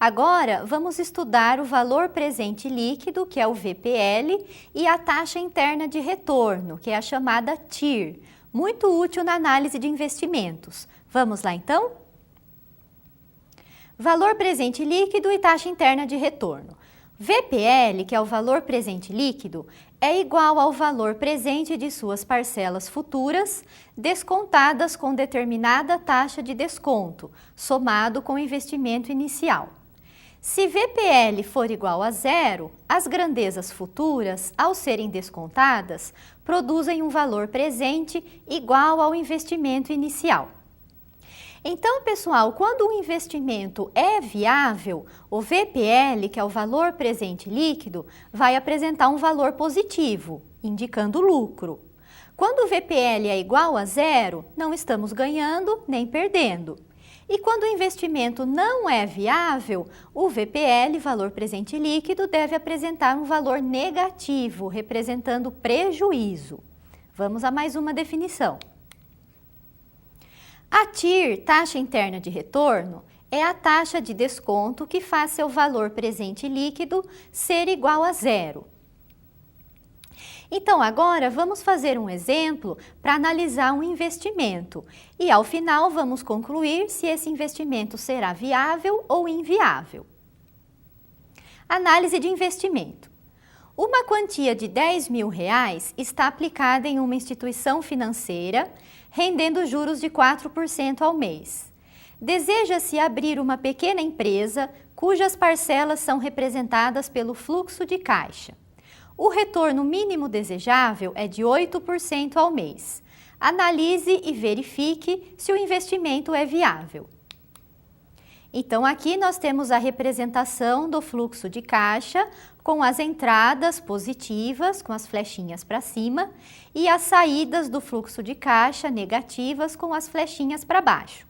Agora, vamos estudar o valor presente líquido, que é o VPL, e a taxa interna de retorno, que é a chamada TIR, muito útil na análise de investimentos. Vamos lá, então? Valor presente líquido e taxa interna de retorno. VPL, que é o valor presente líquido, é igual ao valor presente de suas parcelas futuras, descontadas com determinada taxa de desconto, somado com o investimento inicial. Se VPL for igual a zero, as grandezas futuras, ao serem descontadas, produzem um valor presente igual ao investimento inicial. Então, pessoal, quando o investimento é viável, o VPL, que é o valor presente líquido, vai apresentar um valor positivo, indicando lucro. Quando o VPL é igual a zero, não estamos ganhando nem perdendo. E quando o investimento não é viável, o VPL, valor presente líquido, deve apresentar um valor negativo, representando prejuízo. Vamos a mais uma definição. A TIR, taxa interna de retorno, é a taxa de desconto que faz seu valor presente líquido ser igual a zero. Então, agora vamos fazer um exemplo para analisar um investimento e, ao final, vamos concluir se esse investimento será viável ou inviável. Análise de investimento. Uma quantia de R$10.000 está aplicada em uma instituição financeira, rendendo juros de 4% ao mês. Deseja-se abrir uma pequena empresa cujas parcelas são representadas pelo fluxo de caixa. O retorno mínimo desejável é de 8% ao mês. Analise e verifique se o investimento é viável. Então, aqui nós temos a representação do fluxo de caixa com as entradas positivas, com as flechinhas para cima, e as saídas do fluxo de caixa negativas com as flechinhas para baixo.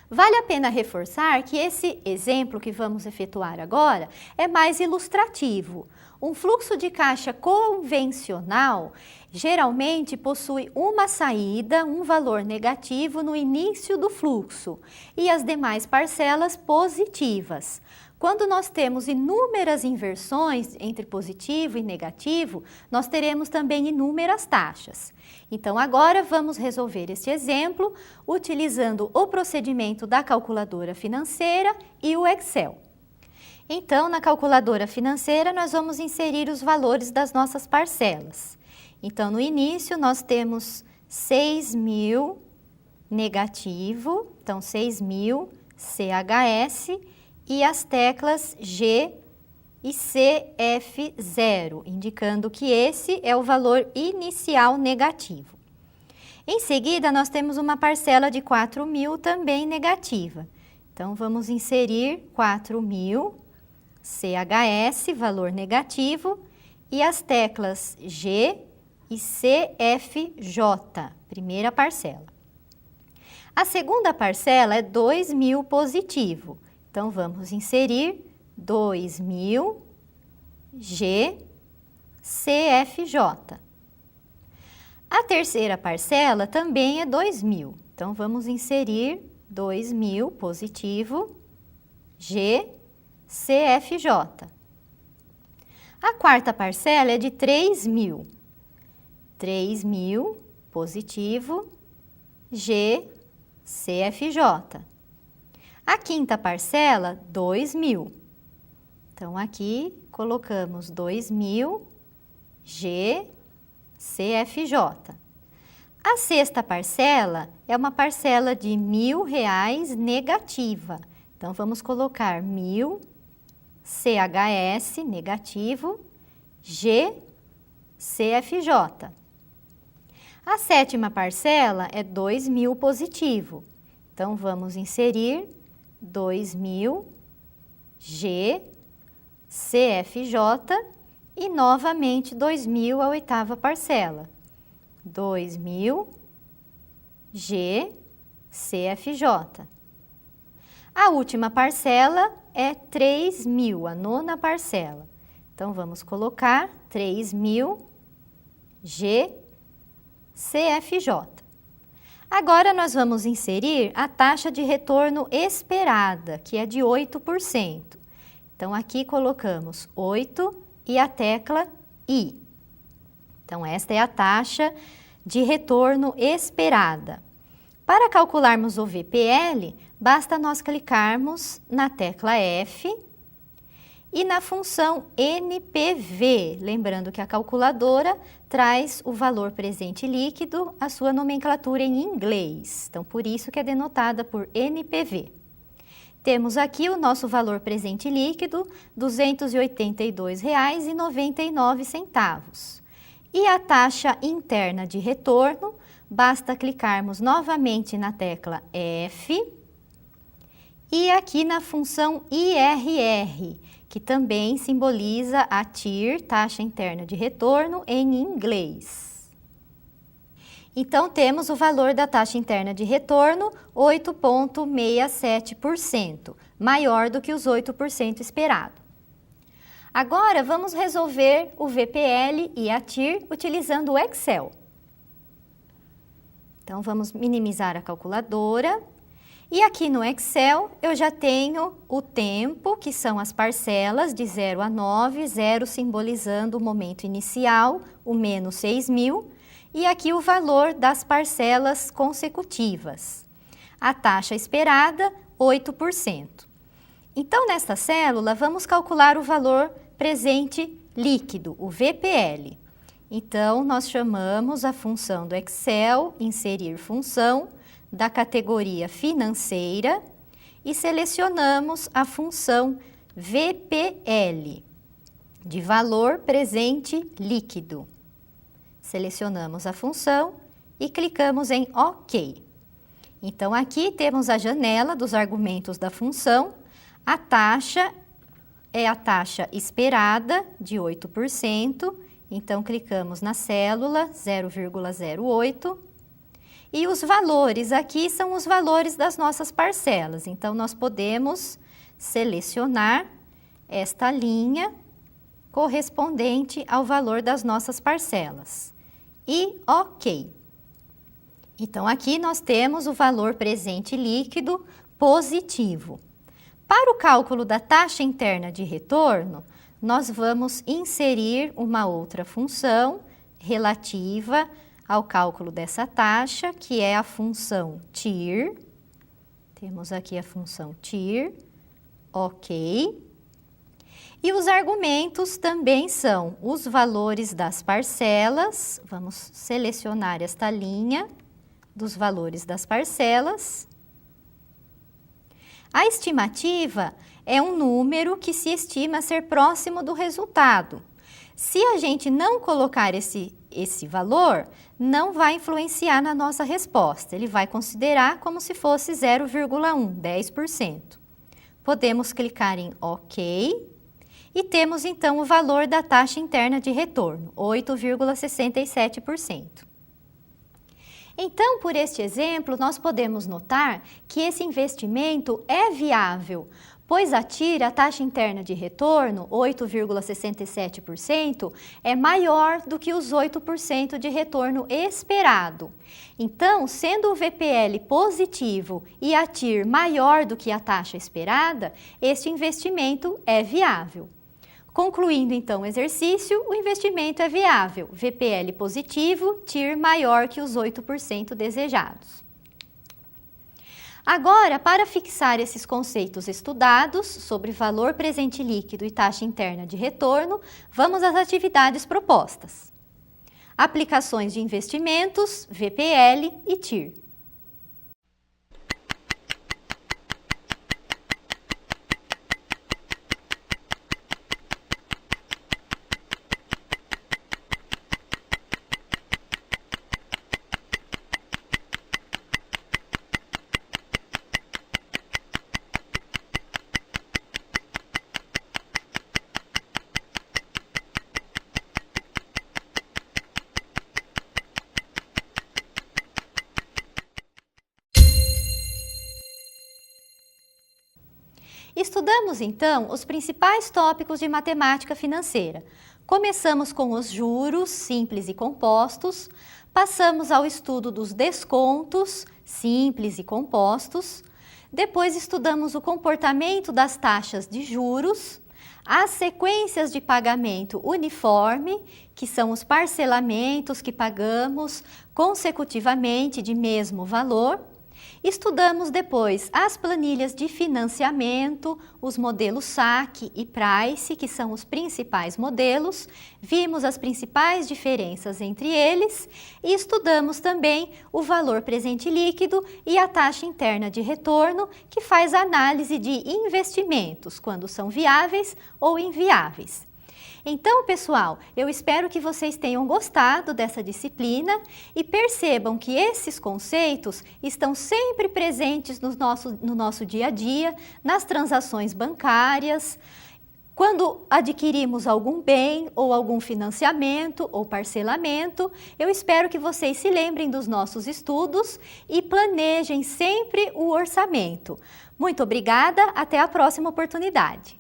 Vale a pena reforçar que esse exemplo que vamos efetuar agora é mais ilustrativo. Um fluxo de caixa convencional geralmente possui uma saída, um valor negativo no início do fluxo e as demais parcelas positivas. Quando nós temos inúmeras inversões entre positivo e negativo, nós teremos também inúmeras taxas. Então, agora vamos resolver este exemplo utilizando o procedimento da calculadora financeira e o Excel. Então, na calculadora financeira, nós vamos inserir os valores das nossas parcelas. Então, no início, nós temos 6.000 negativo, então 6.000 CHS, e as teclas G e CF0, indicando que esse é o valor inicial negativo. Em seguida, nós temos uma parcela de 4.000 também negativa. Então, vamos inserir 4.000 CHS, valor negativo, e as teclas G e CFJ, primeira parcela. A segunda parcela é 2.000 positivo. Então, vamos inserir 2.000 G, CFJ. A terceira parcela também é 2.000. Então, vamos inserir 2.000 positivo, G, CFJ. A quarta parcela é de 3.000. 3.000 positivo, G, CFJ. A quinta parcela, 2.000. Então, aqui colocamos 2.000 G, CFJ. A sexta parcela é uma parcela de R$1.000 negativa. Então, vamos colocar 1.000 CHS negativo, G, CFJ. A sétima parcela é 2.000 positivo. Então, vamos inserir 2.000 G, CFJ e novamente 2.000 a oitava parcela. 2.000 G, CFJ. A última parcela é 3.000, a nona parcela. Então, vamos colocar 3.000 G, CFJ. Agora, nós vamos inserir a taxa de retorno esperada, que é de 8%. Então, aqui colocamos 8 e a tecla I. Então, esta é a taxa de retorno esperada. Para calcularmos o VPL, basta nós clicarmos na tecla F e na função NPV, lembrando que a calculadora traz o valor presente líquido, a sua nomenclatura em inglês. Então, por isso que é denotada por NPV. Temos aqui o nosso valor presente líquido, R$ 282,99. E a taxa interna de retorno, basta clicarmos novamente na tecla F e aqui na função IRR, que também simboliza a TIR, taxa interna de retorno, em inglês. Então, temos o valor da taxa interna de retorno, 8,67%, maior do que os 8% esperado. Agora, vamos resolver o VPL e a TIR utilizando o Excel. Então, vamos minimizar a calculadora. E aqui no Excel, eu já tenho o tempo, que são as parcelas de 0 a 9, 0 simbolizando o momento inicial, o menos 6.000, e aqui o valor das parcelas consecutivas. A taxa esperada, 8%. Então, nesta célula, vamos calcular o valor presente líquido, o VPL. Então, nós chamamos a função do Excel, inserir função, da categoria financeira e selecionamos a função VPL, de valor presente líquido. Selecionamos a função e clicamos em OK. Então, aqui temos a janela dos argumentos da função. A taxa é a taxa esperada de 8%. Então, clicamos na célula 0,08. E os valores aqui são os valores das nossas parcelas. Então, nós podemos selecionar esta linha correspondente ao valor das nossas parcelas. E OK. Então, aqui nós temos o valor presente líquido positivo. Para o cálculo da taxa interna de retorno, nós vamos inserir uma outra função relativa ao cálculo dessa taxa, que é a função TIR. Temos aqui a função TIR, OK. E os argumentos também são os valores das parcelas. Vamos selecionar esta linha dos valores das parcelas. A estimativa é um número que se estima ser próximo do resultado. Se a gente não colocar esse valor, não vai influenciar na nossa resposta. Ele vai considerar como se fosse 0,1, 10%. Podemos clicar em OK e temos então o valor da taxa interna de retorno, 8,67%. Então, por este exemplo, nós podemos notar que esse investimento é viável, pois a TIR, a taxa interna de retorno, 8,67%, é maior do que os 8% de retorno esperado. Então, sendo o VPL positivo e a TIR maior do que a taxa esperada, este investimento é viável. Concluindo então o exercício, o investimento é viável, VPL positivo, TIR maior que os 8% desejados. Agora, para fixar esses conceitos estudados sobre valor presente líquido e taxa interna de retorno, vamos às atividades propostas. Aplicações de investimentos, VPL e TIR. Estudamos, então, os principais tópicos de matemática financeira. Começamos com os juros simples e compostos, Passamos ao estudo dos descontos, simples e compostos. Depois estudamos o comportamento das taxas de juros, as sequências de pagamento uniforme, que são os parcelamentos que pagamos consecutivamente de mesmo valor. Estudamos depois as planilhas de financiamento, os modelos saque e price, que são os principais modelos, vimos as principais diferenças entre eles e estudamos também o valor presente líquido e a taxa interna de retorno, que faz análise de investimentos, quando são viáveis ou inviáveis. Então, pessoal, eu espero que vocês tenham gostado dessa disciplina e percebam que esses conceitos estão sempre presentes no nosso dia a dia, nas transações bancárias, quando adquirimos algum bem ou algum financiamento ou parcelamento. Eu espero que vocês se lembrem dos nossos estudos e planejem sempre o orçamento. Muito obrigada, até a próxima oportunidade.